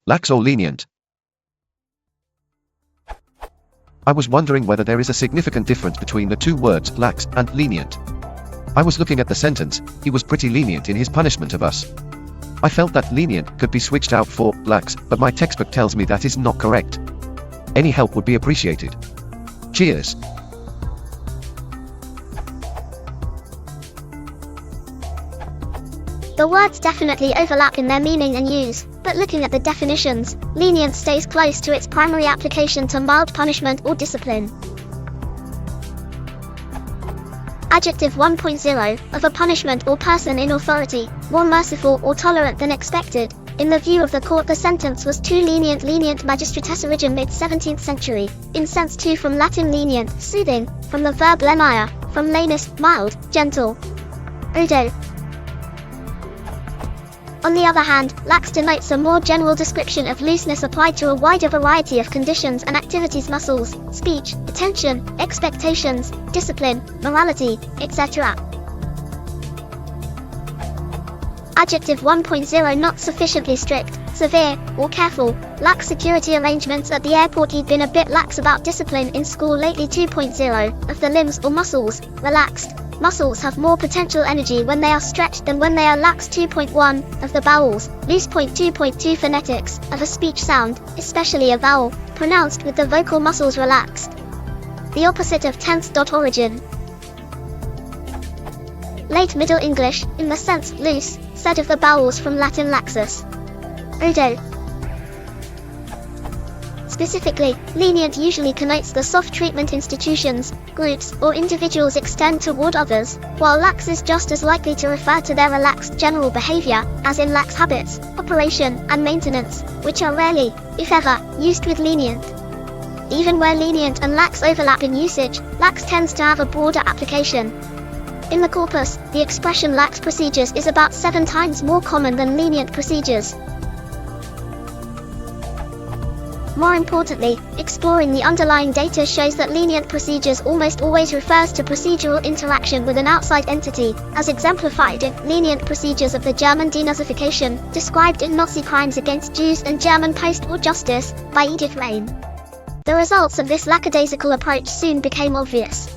Lax or lenient? I was wondering whether there is a significant difference between the two words lax and lenient. I was looking at the sentence, he was pretty lenient in his punishment of us. I felt that lenient could be switched out for lax, but my textbook tells me that is not correct. Any help would be appreciated. Cheers. The words definitely overlap in their meaning and use, but looking at the definitions, lenient stays close to its primary application to mild punishment or discipline. Adjective 1.0, of a punishment or person in authority, more merciful or tolerant than expected. In the view of the court, the sentence was too lenient. Lenient magistratus origin mid-17th century, in sense too from Latin lenient, soothing, from the verb lenire, from lenus, mild, gentle. Odo. On the other hand, lax denotes a more general description of looseness applied to a wider variety of conditions and activities: muscles, speech, attention, expectations, discipline, morality, etc. Adjective 1.0, not sufficiently strict, severe, or careful. Lax security arrangements at the airport. He'd been a bit lax about discipline in school lately. 2.0, of the limbs or muscles, relaxed. Muscles have more potential energy when they are stretched than when they are lax. 2.1, of the bowels, loose. 2.2, phonetics, of a speech sound, especially a vowel, pronounced with the vocal muscles relaxed. The opposite of tense. Origin. Late Middle English, in the sense loose, said of the bowels from Latin laxus. Odo. Specifically, lenient usually connotes the soft treatment institutions, groups, or individuals extend toward others, while lax is just as likely to refer to their relaxed general behavior, as in lax habits, operation, and maintenance, which are rarely, if ever, used with lenient. Even where lenient and lax overlap in usage, lax tends to have a broader application. In the corpus, the expression lax procedures is about 7 times more common than lenient procedures. More importantly, exploring the underlying data shows that lenient procedures almost always refers to procedural interaction with an outside entity, as exemplified in lenient procedures of the German denazification, described in Nazi Crimes Against Jews and German Post-War Justice, by Edith Rein. The results of this lackadaisical approach soon became obvious.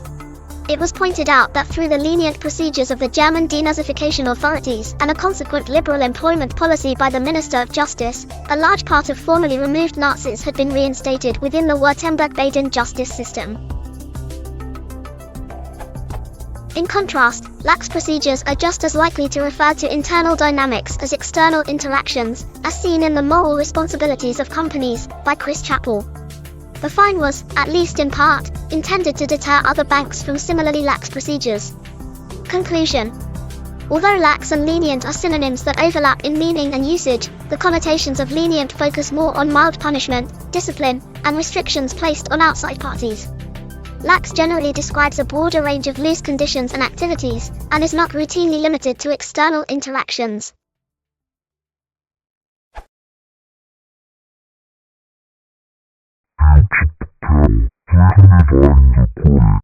It was pointed out that through the lenient procedures of the German denazification authorities and a consequent liberal employment policy by the Minister of Justice, a large part of formerly removed Nazis had been reinstated within the Württemberg-Baden justice system. In contrast, lax procedures are just as likely to refer to internal dynamics as external interactions, as seen in The Moral Responsibilities of Companies, by Chris Chappell. The fine was, at least in part, intended to deter other banks from similarly lax procedures. Conclusion. Although lax and lenient are synonyms that overlap in meaning and usage, the connotations of lenient focus more on mild punishment, discipline, and restrictions placed on outside parties. Lax generally describes a broader range of loose conditions and activities, and is not routinely limited to external interactions. Digital,